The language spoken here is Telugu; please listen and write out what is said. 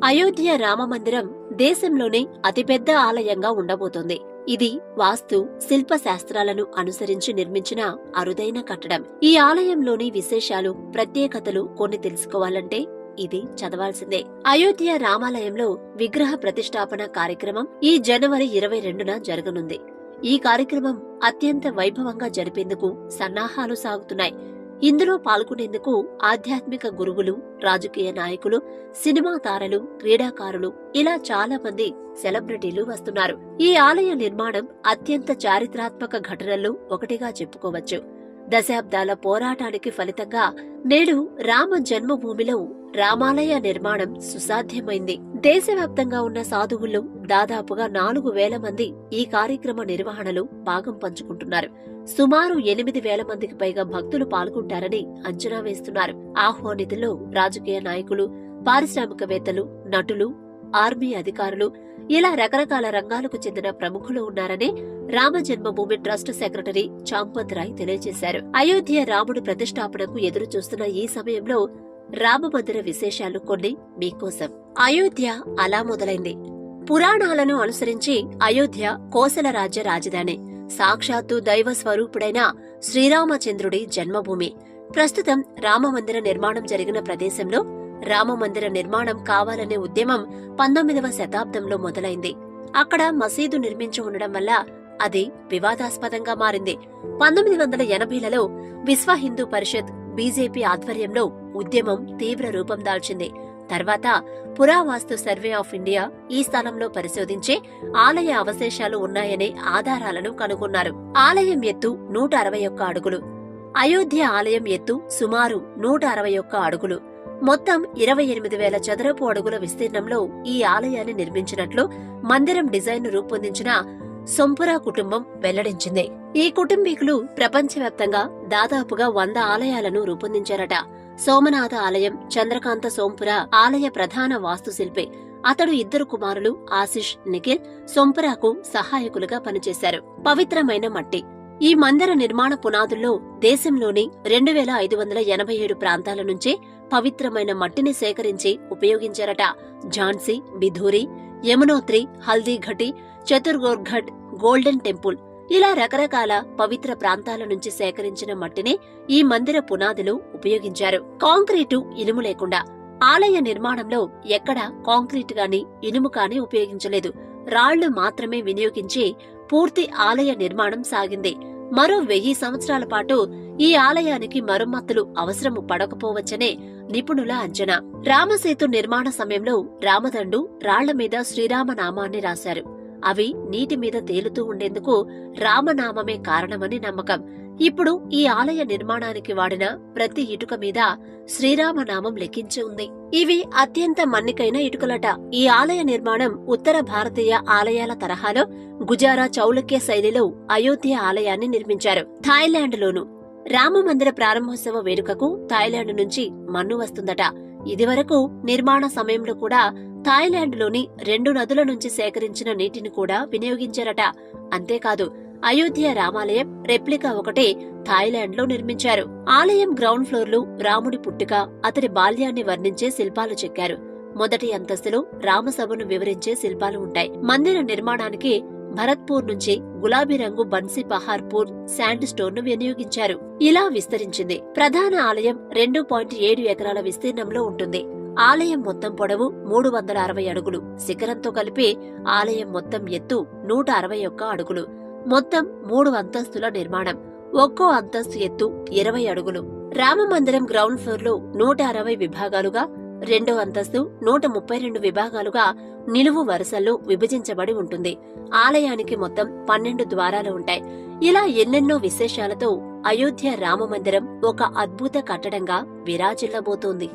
అయోధ్య రామమందిరం దేశంలోనే అతిపెద్ద ఆలయంగా ఉండబోతోంది. ఇది వాస్తు, శిల్ప శాస్త్రాలను అనుసరించి నిర్మించిన అరుదైన కట్టడం. ఈ ఆలయంలోని విశేషాలు, ప్రత్యేకతలు కొన్ని తెలుసుకోవాలంటే ఇది చదవాల్సిందే. అయోధ్య రామాలయంలో విగ్రహ ప్రతిష్టాపన కార్యక్రమం ఈ జనవరి 22న జరగనుంది. ఈ కార్యక్రమం అత్యంత వైభవంగా జరిపేందుకు సన్నాహాలు సాగుతున్నాయి. ఇందులో పాల్గొనేందుకు ఆధ్యాత్మిక గురువులు, రాజకీయ నాయకులు, సినిమా తారలు, క్రీడాకారులు ఇలా చాలా మంది సెలబ్రిటీలు వస్తున్నారు. ఈ ఆలయ నిర్మాణం అత్యంత చారిత్రాత్మక ఘటనల్లో ఒకటిగా చెప్పుకోవచ్చు. దశాబ్దాల పోరాటానికి ఫలితంగా నేడు రామ జన్మభూమిలో రామాలయ నిర్మాణం సుసాధ్యమైంది. దేశవ్యాప్తంగా ఉన్న సాధువులు దాదాపుగా 4,000 మంది ఈ కార్యక్రమ నిర్వహణలో భాగం పంచుకుంటున్నారు. సుమారు 8,000 మందికి పైగా భక్తులు పాల్గొంటారని అంచనా వేస్తున్నారు. ఆహ్వానితుల్లో రాజకీయ నాయకులు, పారిశ్రామికవేత్తలు, నటులు, ఆర్మీ అధికారులు ఇలా రకరకాల రంగాలకు చెందిన ప్రముఖులు ఉన్నారని రామ జన్మభూమి ట్రస్ట్ సెక్రటరీ చాంపత్ రాయ్ తెలియజేశారు. అయోధ్య రాముడి ప్రతిష్టాపనకు ఎదురు చూస్తున్న ఈ సమయంలో రామమందిర విశేషాలు కొన్ని మీకోసం. అయోధ్య అలా మొదలైంది. పురాణాలను అనుసరించి అయోధ్య కోసల రాజ్య రాజధాని. సాక్షాత్తు దైవ స్వరూపుడైన శ్రీరామచంద్రుడి జన్మభూమి. ప్రస్తుతం రామమందిర నిర్మాణం జరిగిన ప్రదేశంలో రామమందిర నిర్మాణం కావాలనే ఉద్యమం 19వ శతాబ్దంలో మొదలైంది. అక్కడ మసీదు నిర్మించి ఉండడం వల్ల అది వివాదాస్పదంగా మారింది. 1980లలో విశ్వ హిందూ పరిషత్, బీజేపీ ఆధ్వర్యంలో ఉద్యమం తీవ్ర రూపం దాల్చింది. తర్వాత పురావాస్తు సర్వే ఆఫ్ ఇండియా ఈ స్థలంలో పరిశోధించి ఆలయ అవశేషాలు ఉన్నాయనే ఆధారాలను కనుగొన్నారు. ఆలయం ఎత్తు 161 అడుగులు. అయోధ్య ఆలయం ఎత్తు సుమారు 161 అడుగులు. మొత్తం 28,000 చదరపు అడుగుల విస్తీర్ణంలో ఈ ఆలయాన్ని నిర్మించినట్లు మందిరం డిజైన్ రూపొందించిన సొంపురా కుటుంబం వెల్లడించింది. ఈ కుటుంబీకులు ప్రపంచవ్యాప్తంగా దాదాపుగా 100 ఆలయాలను రూపొందించారట. సోమనాథ ఆలయం చంద్రకాంత సోంపురా ఆలయ ప్రధాన వాస్తుశిల్పి. అతడు 2 కుమారులు ఆశిష్, నిఖిల్ సొంపురాకు సహాయకులుగా పనిచేశారు. పవిత్రమైన మట్టి. ఈ మందిర నిర్మాణ పునాదుల్లో దేశంలోని 2,587 ప్రాంతాల నుంచి పవిత్రమైన మట్టిని సేకరించి ఉపయోగించారట. ఝాన్సీ, బిధూరి, యమునోత్రి, హల్దీఘటి, చతుర్గోర్ఘట్, గోల్డెన్ టెంపుల్ ఇలా రకరకాల పవిత్ర ప్రాంతాల నుంచి సేకరించిన మట్టిని ఈ మందిర పునాదిలో ఉపయోగించారు. కాంక్రీటు, ఇనుము లేకుండా. ఆలయ నిర్మాణంలో ఎక్కడా కాంక్రీట్ గాని, ఇనుము కాని ఉపయోగించలేదు. రాళ్లు మాత్రమే వినియోగించి పూర్తి ఆలయ నిర్మాణం సాగింది. మరో 1000 సంవత్సరాల పాటు ఈ ఆలయానికి మరమ్మతులు అవసరము పడకపోవచ్చనే నిపుణుల అంచనా. రామసేతు నిర్మాణ సమయంలో రామదండు రాళ్ల మీద శ్రీరామనామాన్ని రాశారు. అవి నీటి మీద తేలుతూ ఉండేందుకు రామనామమే కారణమని నమ్మకం. ఇప్పుడు ఈ ఆలయ నిర్మాణానికి వాడిన ప్రతి ఇటుక మీద శ్రీరామనామం లిఖించి ఉంది. ఇవి అత్యంత మన్నికైన ఇటుకలట. ఈ ఆలయ నిర్మాణం ఉత్తర భారతీయ ఆలయాల తరహాలో గుజారా చౌలక్య శైలిలో అయోధ్య ఆలయాన్ని నిర్మించారు. థాయిలాండ్లోను రామమందిర ప్రారంభోత్సవ వేడుకకు థాయిలాండ్ నుంచి మన్ను వస్తుందట. ఇదివరకు నిర్మాణ సమయంలో కూడా థాయిలాండ్లోని 2 నదుల నుంచి సేకరించిన నీటిని కూడా వినియోగించారట. అంతేకాదు అయోధ్య రామాలయం రెప్లికా ఒకటే థాయిలాండ్లో నిర్మించారు. ఆలయం గ్రౌండ్ ఫ్లోర్లో రాముడి పుట్టుక, అతడి బాల్యాన్ని వర్ణించే శిల్పాలు చెక్కారు. మొదటి అంతస్తులో రామసభను వివరించే శిల్పాలు ఉంటాయి. మందిర నిర్మాణానికి భరత్పూర్ నుంచి గులాబీ రంగు బన్సీ పహార్పూర్ శాండ్ స్టోన్ ను వినియోగించారు. ఇలా విస్తరించింది. ప్రధాన ఆలయం 2.7 ఎకరాల విస్తీర్ణంలో ఉంటుంది. ఆలయం మొత్తం పొడవు 360 అడుగులు. శిఖరంతో కలిపి ఆలయం మొత్తం ఎత్తు 161 అడుగులు. మొత్తం 3 అంతస్తుల నిర్మాణం. ఒక్కో అంతస్తు ఎత్తు 20 అడుగులు. రామమందిరం గ్రౌండ్ ఫ్లోర్ లో 160 విభాగాలుగా, 2వ అంతస్తు 132 విభాగాలుగా నిలువు వరుసల్లో విభజించబడి ఉంటుంది. ఆలయానికి మొత్తం 12 ద్వారాలు ఉంటాయి. ఇలా ఎన్నెన్నో విశేషాలతో అయోధ్య రామమందిరం ఒక అద్భుత కట్టడంగా విరాజిల్లబోతోంది.